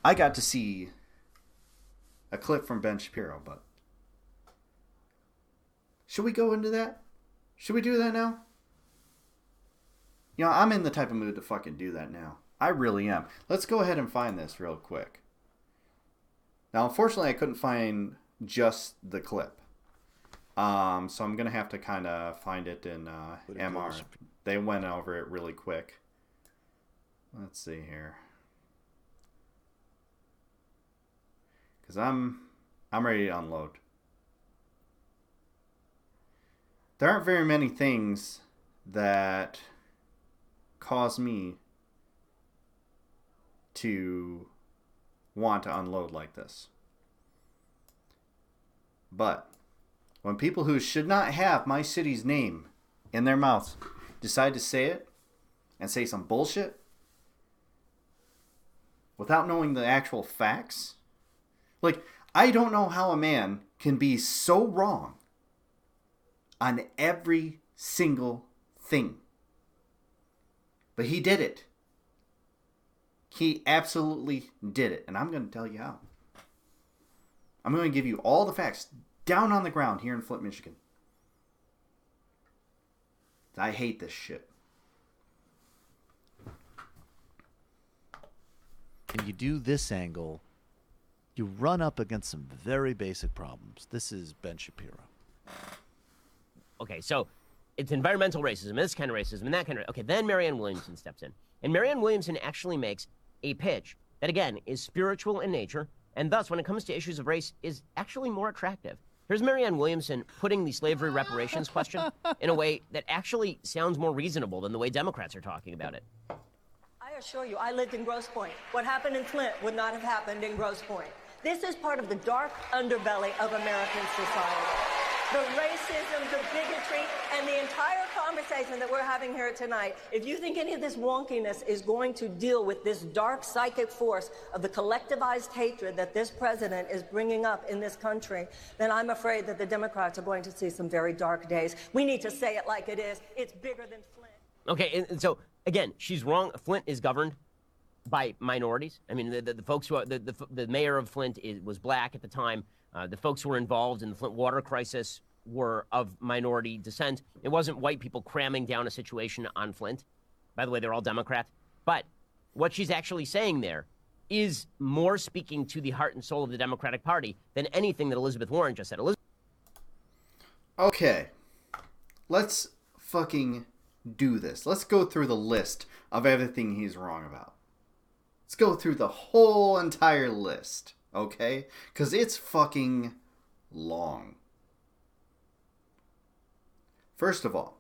I got to see a clip from Ben Shapiro, but should we go into that? Should we do that now? You know, I'm in the type of mood to fucking do that now. I really am. Let's go ahead and find this real quick. Now, unfortunately, I couldn't find just the clip. So I'm going to have to kind of find it in MR. They went over it really quick. Let's see here. Because I'm ready to unload. There aren't very many things that cause me to want to unload like this. But when people who should not have my city's name in their mouths decide to say it and say some bullshit without knowing the actual facts, like, I don't know how a man can be so wrong on every single thing. But he did it. He absolutely did it. And I'm going to tell you how. I'm going to give you all the facts down on the ground here in Flint, Michigan. I hate this shit. When you do this angle, you run up against some very basic problems. This is Ben Shapiro. Okay, so it's environmental racism, this kind of racism, and that kind of... Okay, then Marianne Williamson steps in. And Marianne Williamson actually makes a pitch that, again, is spiritual in nature, and thus, when it comes to issues of race, is actually more attractive. Here's Marianne Williamson putting the slavery reparations question in a way that actually sounds more reasonable than the way Democrats are talking about it. I assure you, I lived in Grosse Pointe. What happened in Flint would not have happened in Grosse Pointe. This is part of the dark underbelly of American society. The racism, the bigotry, and the entire conversation that we're having here tonight, if you think any of this wonkiness is going to deal with this dark psychic force of the collectivized hatred that this president is bringing up in this country, then I'm afraid that the Democrats are going to see some very dark days. We need to say it like it is. It's bigger than Flint. Okay, and so, again, she's wrong. Flint is governed by minorities. I mean, the folks who are, the mayor of Flint was black at the time. The folks who were involved in the Flint water crisis were of minority descent. It wasn't white people cramming down a situation on Flint. By the way, they're all Democrats. But what she's actually saying there is more speaking to the heart and soul of the Democratic Party than anything that Elizabeth Warren just said. Okay. Let's fucking do this. Let's go through the list of everything he's wrong about. Let's go through the whole entire list, okay? Because it's fucking long. First of all,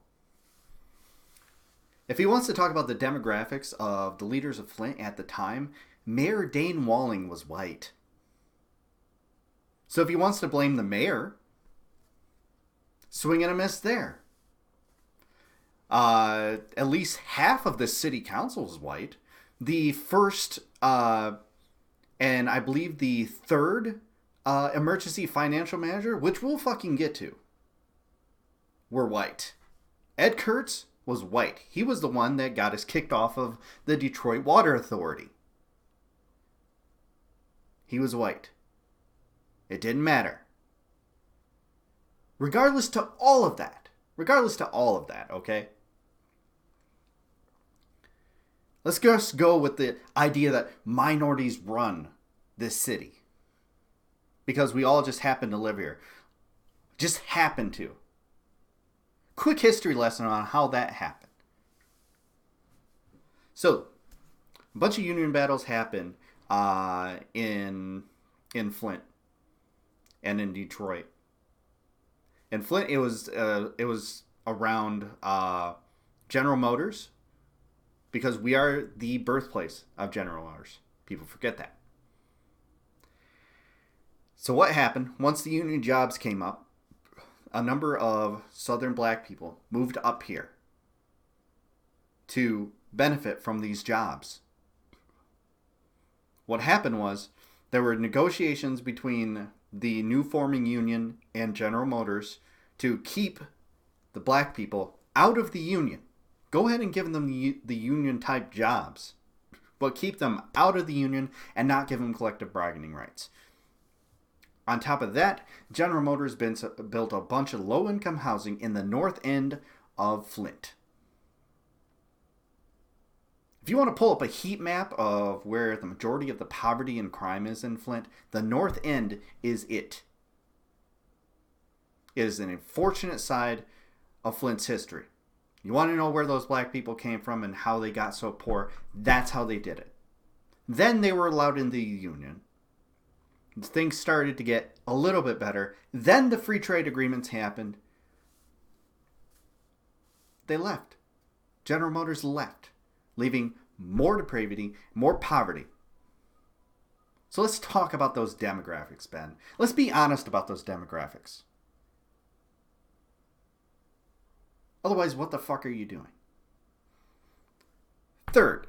if he wants to talk about the demographics of the leaders of Flint at the time, Mayor Dane Walling was white. So if he wants to blame the mayor, swing and a miss there. At least half of the city council is white. The first, and I believe the third emergency financial manager, which we'll fucking get to, were white. Ed Kurtz was white. He was the one that got us kicked off of the Detroit Water Authority. He was white. It didn't matter. Regardless to all of that, okay? Let's just go with the idea that minorities run this city. Because we all just happen to live here. Just happen to. Quick history lesson on how that happened. So, a bunch of union battles happened in Flint and in Detroit. In Flint, it was around General Motors, because we are the birthplace of General Motors. People forget that. So what happened? Once the union jobs came up, a number of Southern black people moved up here to benefit from these jobs. What happened was there were negotiations between the new forming union and General Motors to keep the black people out of the union. Go ahead and give them the union type jobs. but keep them out of the union and not give them collective bargaining rights. On top of that, General Motors built a bunch of low-income housing in the north end of Flint. If you want to pull up a heat map of where the majority of the poverty and crime is in Flint, the north end is it. It is an unfortunate side of Flint's history. You want to know where those black people came from and how they got so poor? That's how they did it. Then they were allowed in the union. Things started to get a little bit better. Then the free trade agreements happened. They left. General Motors left, leaving more depravity, more poverty. So let's talk about those demographics, Ben. Let's be honest about those demographics. Otherwise, what the fuck are you doing? Third,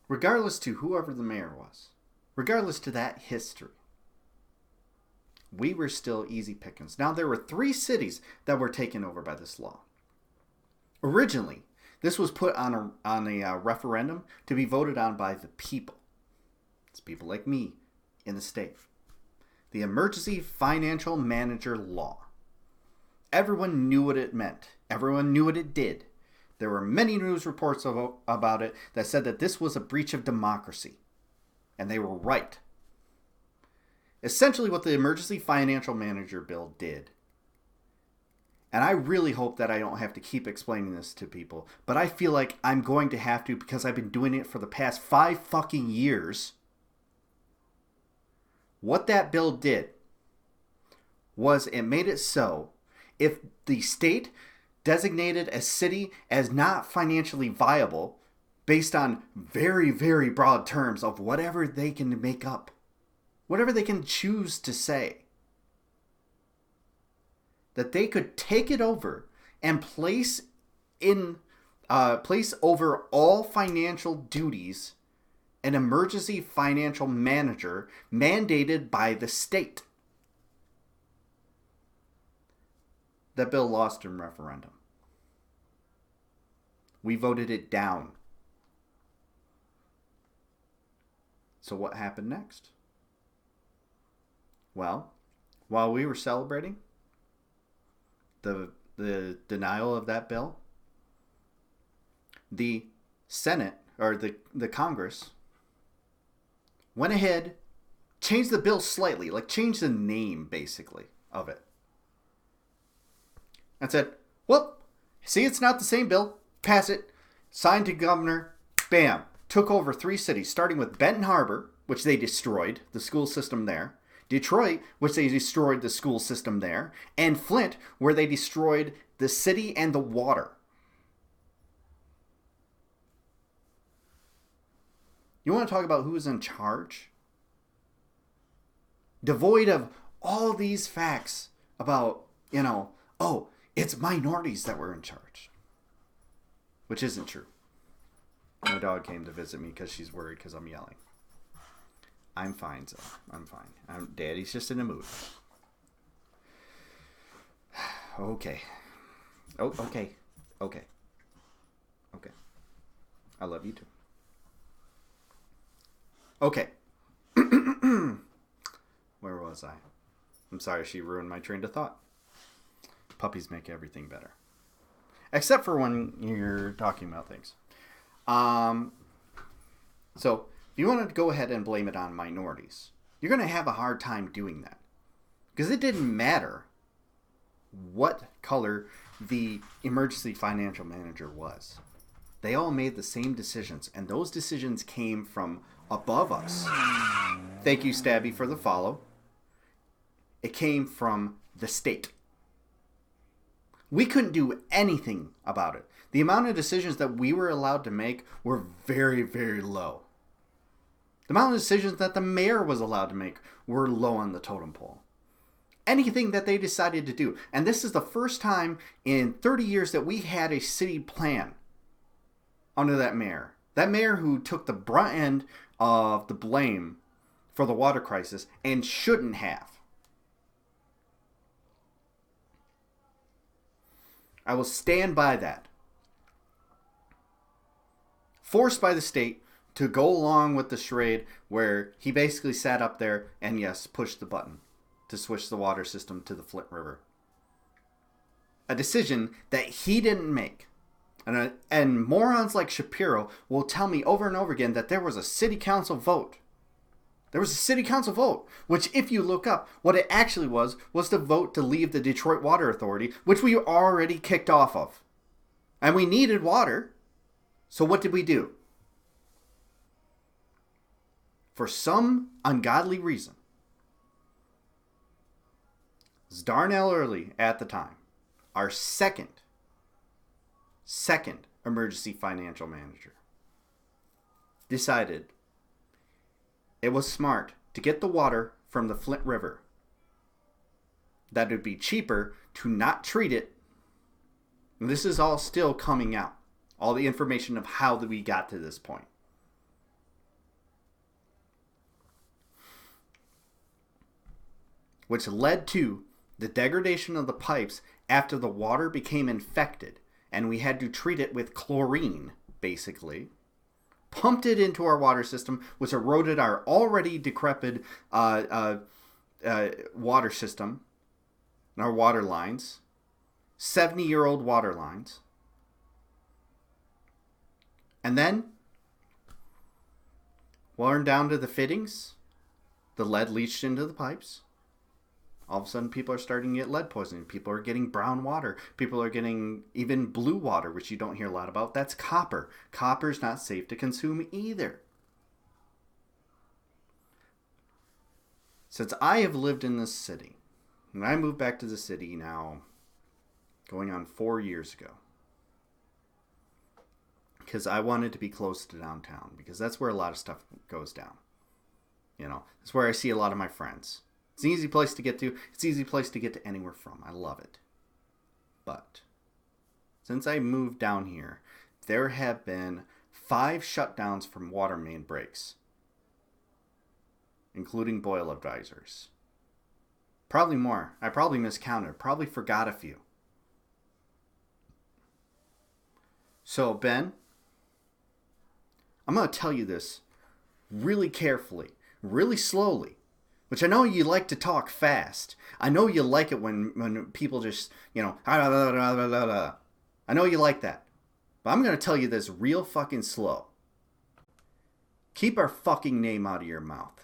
regardless to whoever the mayor was, regardless to that history, we were still easy pickings. Now, there were 3 cities that were taken over by this law. Originally, this was put on a referendum to be voted on by the people. It's people like me in the state. The Emergency Financial Manager Law. Everyone knew what it meant. Everyone knew what it did. There were many news reports about it that said that this was a breach of democracy. And they were right. Essentially what the Emergency Financial Manager Bill did, and I really hope that I don't have to keep explaining this to people, but I feel like I'm going to have to because I've been doing it for the past 5 fucking years. What that bill did was it made it so if the state designated a city as not financially viable based on very, very broad terms of whatever they can make up, whatever they can choose to say, that they could take it over and place over all financial duties an emergency financial manager mandated by the state. That bill lost in referendum. We voted it down. So what happened next? Well, while we were celebrating the denial of that bill, the Senate, or the Congress, went ahead, changed the bill slightly, like changed the name, basically, of it. And said, well, see, it's not the same bill. Pass it. Signed to governor. Bam. Took over 3 cities, starting with Benton Harbor, which they destroyed, the school system there. Detroit, which they destroyed the school system there. And Flint, where they destroyed the city and the water. You want to talk about who was in charge? Devoid of all these facts about, oh, it's minorities that were in charge. Which isn't true. My dog came to visit me because she's worried because I'm yelling. I'm fine, Zoe. I'm fine. Daddy's just in a mood. Okay. Oh, okay. Okay. Okay. I love you too. Okay. Where was I? I'm sorry she ruined my train of thought. Puppies make everything better. Except for when you're talking about things. So, if you want to go ahead and blame it on minorities, you're going to have a hard time doing that. Because it didn't matter what color the emergency financial manager was. They all made the same decisions, and those decisions came from above us. Thank you, Stabby, for the follow. It came from the state. We couldn't do anything about it. The amount of decisions that we were allowed to make were very, very low. The amount of decisions that the mayor was allowed to make were low on the totem pole. Anything that they decided to do. And this is the first time in 30 years that we had a city plan under that mayor. That mayor who took the brunt end of the blame for the water crisis and shouldn't have. I will stand by that. forced by the state to go along with the charade where he basically sat up there and, yes, pushed the button to switch the water system to the Flint River. A decision that he didn't make. And morons like Shapiro will tell me over and over again that there was a city council vote. There was a city council vote, which if you look up, what it actually was the vote to leave the Detroit Water Authority, which we already kicked off of. And we needed water. So what did we do? For some ungodly reason, it was Darnell Early at the time, our second emergency financial manager, decided it was smart to get the water from the Flint River. That it would be cheaper to not treat it. And this is all still coming out. All the information of how we got to this point. Which led to the degradation of the pipes after the water became infected. And we had to treat it with chlorine, basically. Pumped it into our water system, which eroded our already decrepit water system, our water lines, 70-year-old water lines. And then, worn down to the fittings, the lead leached into the pipes. All of a sudden, people are starting to get lead poisoning. People are getting brown water. People are getting even blue water, which you don't hear a lot about. That's copper. Copper's not safe to consume either. Since I have lived in this city, and I moved back to the city now, going on 4 years ago, because I wanted to be close to downtown, because that's where a lot of stuff goes down. You know, that's where I see a lot of my friends. It's an easy place to get to. It's an easy place to get to anywhere from. I love it. But since I moved down here, there have been 5 shutdowns from water main breaks, including boil advisors. Probably more. I probably miscounted. Probably forgot a few. So, Ben, I'm going to tell you this really carefully, really slowly. Which I know you like to talk fast. I know you like it when people just, I know you like that. But I'm going to tell you this real fucking slow. Keep our fucking name out of your mouth.